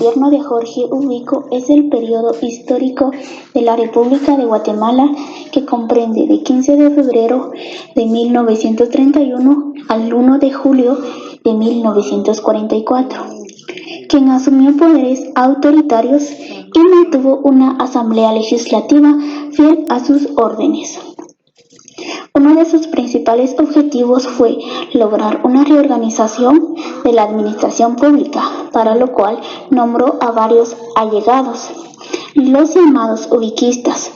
gobierno de Jorge Ubico es el periodo histórico de la República de Guatemala que comprende de 15 de febrero de 1931 al 1 de julio de 1944, quien asumió poderes autoritarios y mantuvo una asamblea legislativa fiel a sus órdenes. Uno de sus principales objetivos fue lograr una reorganización de la administración pública, para lo cual nombró a varios allegados, los llamados ubiquistas,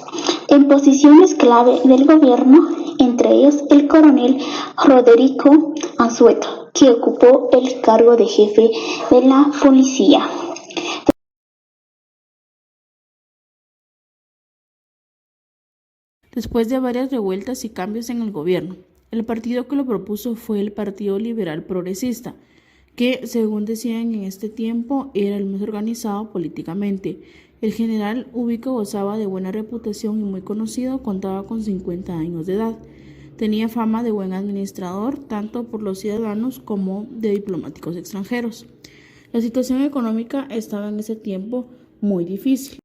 en posiciones clave del gobierno, entre ellos el coronel Roderico Anzueto, que ocupó el cargo de jefe de la policía. Después de varias revueltas y cambios en el gobierno, el partido que lo propuso fue el Partido Liberal Progresista, que, según decían en este tiempo, era el más organizado políticamente. El general Ubico gozaba de buena reputación y muy conocido, contaba con 50 años de edad. Tenía fama de buen administrador, tanto por los ciudadanos como de diplomáticos extranjeros. La situación económica estaba en ese tiempo muy difícil.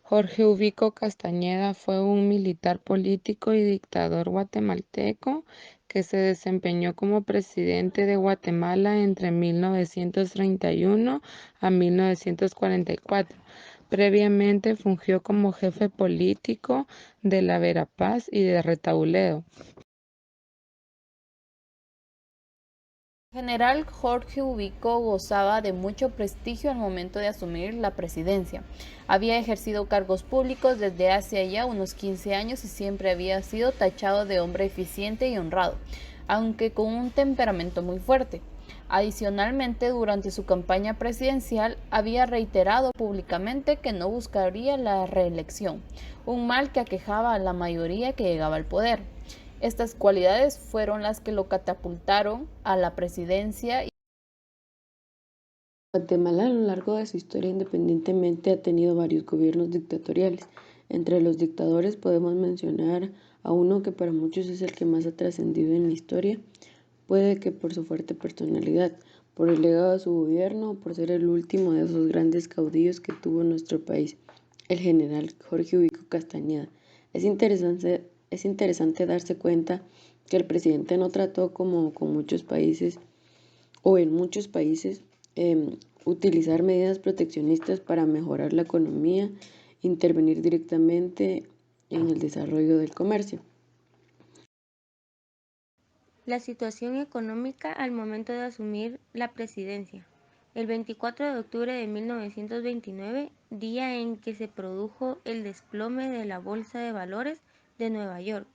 Jorge Ubico Castañeda fue un militar político y dictador guatemalteco que se desempeñó como presidente de Guatemala entre 1931 a 1944. Previamente fungió como jefe político de la Verapaz y de Retauleo. El general Jorge Ubico gozaba de mucho prestigio al momento de asumir la presidencia. Había ejercido cargos públicos desde hace ya unos 15 años y siempre había sido tachado de hombre eficiente y honrado, aunque con un temperamento muy fuerte. Adicionalmente, durante su campaña presidencial, había reiterado públicamente que no buscaría la reelección, un mal que aquejaba a la mayoría que llegaba al poder. Estas cualidades fueron las que lo catapultaron a la presidencia. Guatemala a lo largo de su historia independientemente ha tenido varios gobiernos dictatoriales. Entre los dictadores podemos mencionar a uno que para muchos es el que más ha trascendido en la historia, puede que por su fuerte personalidad, por el legado de su gobierno o por ser el último de esos grandes caudillos que tuvo nuestro país, el general Jorge Ubico Castañeda. Es interesante darse cuenta que el presidente no trató como con muchos países o en muchos países utilizar medidas proteccionistas para mejorar la economía, intervenir directamente en el desarrollo del comercio. La situación económica al momento de asumir la presidencia. El 24 de octubre de 1929, día en que se produjo el desplome de la Bolsa de Valores de Nueva York.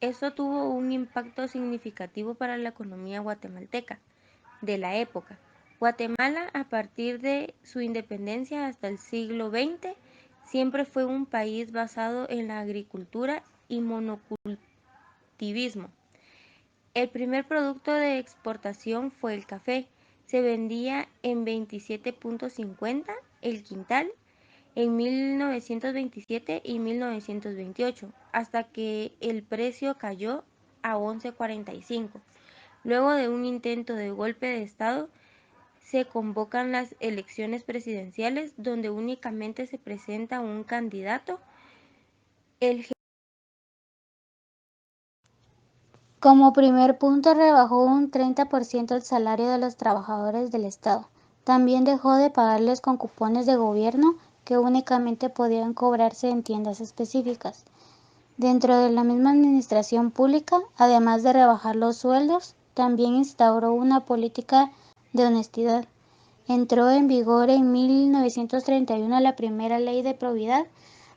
Esto tuvo un impacto significativo para la economía guatemalteca de la época. Guatemala, a partir de su independencia hasta el siglo XX, siempre fue un país basado en la agricultura y monocultivismo. El primer producto de exportación fue el café. Se vendía en 27.50 el quintal en 1927 y 1928, hasta que el precio cayó a 11.45. Luego de un intento de golpe de Estado, se convocan las elecciones presidenciales donde únicamente se presenta un candidato. Como primer punto, rebajó un 30% el salario de los trabajadores del Estado. También dejó de pagarles con cupones de gobierno que únicamente podían cobrarse en tiendas específicas. Dentro de la misma administración pública, además de rebajar los sueldos, también instauró una política de honestidad. Entró en vigor en 1931 la primera ley de probidad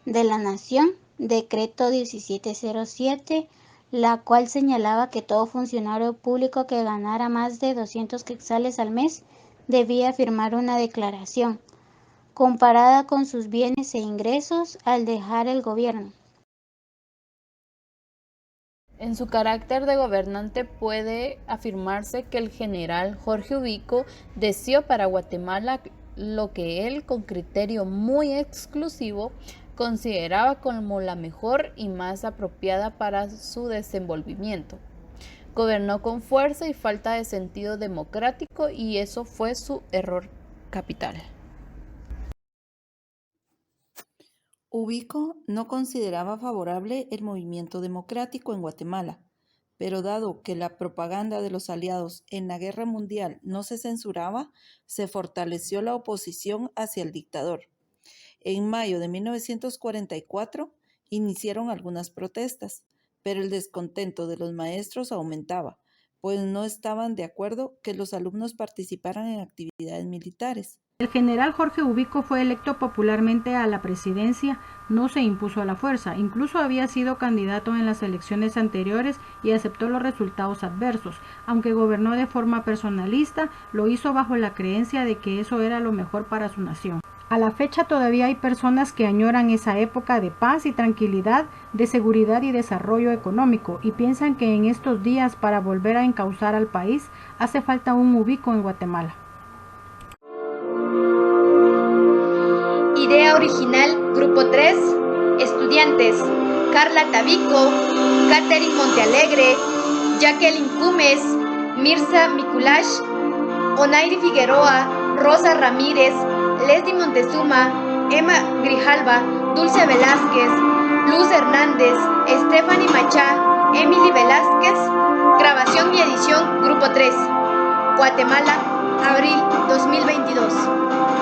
de la Nación, Decreto 1707, la cual señalaba que todo funcionario público que ganara más de 200 quetzales al mes debía firmar una declaración, comparada con sus bienes e ingresos al dejar el gobierno. En su carácter de gobernante puede afirmarse que el general Jorge Ubico deseó para Guatemala lo que él, con criterio muy exclusivo, consideraba como la mejor y más apropiada para su desenvolvimiento. Gobernó con fuerza y falta de sentido democrático y eso fue su error capital. Ubico no consideraba favorable el movimiento democrático en Guatemala, pero dado que la propaganda de los aliados en la Guerra Mundial no se censuraba, se fortaleció la oposición hacia el dictador. En mayo de 1944 iniciaron algunas protestas, pero el descontento de los maestros aumentaba, pues no estaban de acuerdo que los alumnos participaran en actividades militares. El general Jorge Ubico fue electo popularmente a la presidencia, no se impuso a la fuerza, incluso había sido candidato en las elecciones anteriores y aceptó los resultados adversos. Aunque gobernó de forma personalista, lo hizo bajo la creencia de que eso era lo mejor para su nación. A la fecha todavía hay personas que añoran esa época de paz y tranquilidad, de seguridad y desarrollo económico, y piensan que en estos días, para volver a encauzar al país, hace falta un Ubico en Guatemala. Idea original, Grupo 3, estudiantes, Carla Tabico, Catherine Montealegre, Jacqueline Cumes, Mirza Mikulash, Onairi Figueroa, Rosa Ramírez, Leslie Montezuma, Emma Grijalva, Dulce Velázquez, Luz Hernández, Stephanie Machá, Emily Velázquez. Grabación y edición, Grupo 3, Guatemala, abril 2022.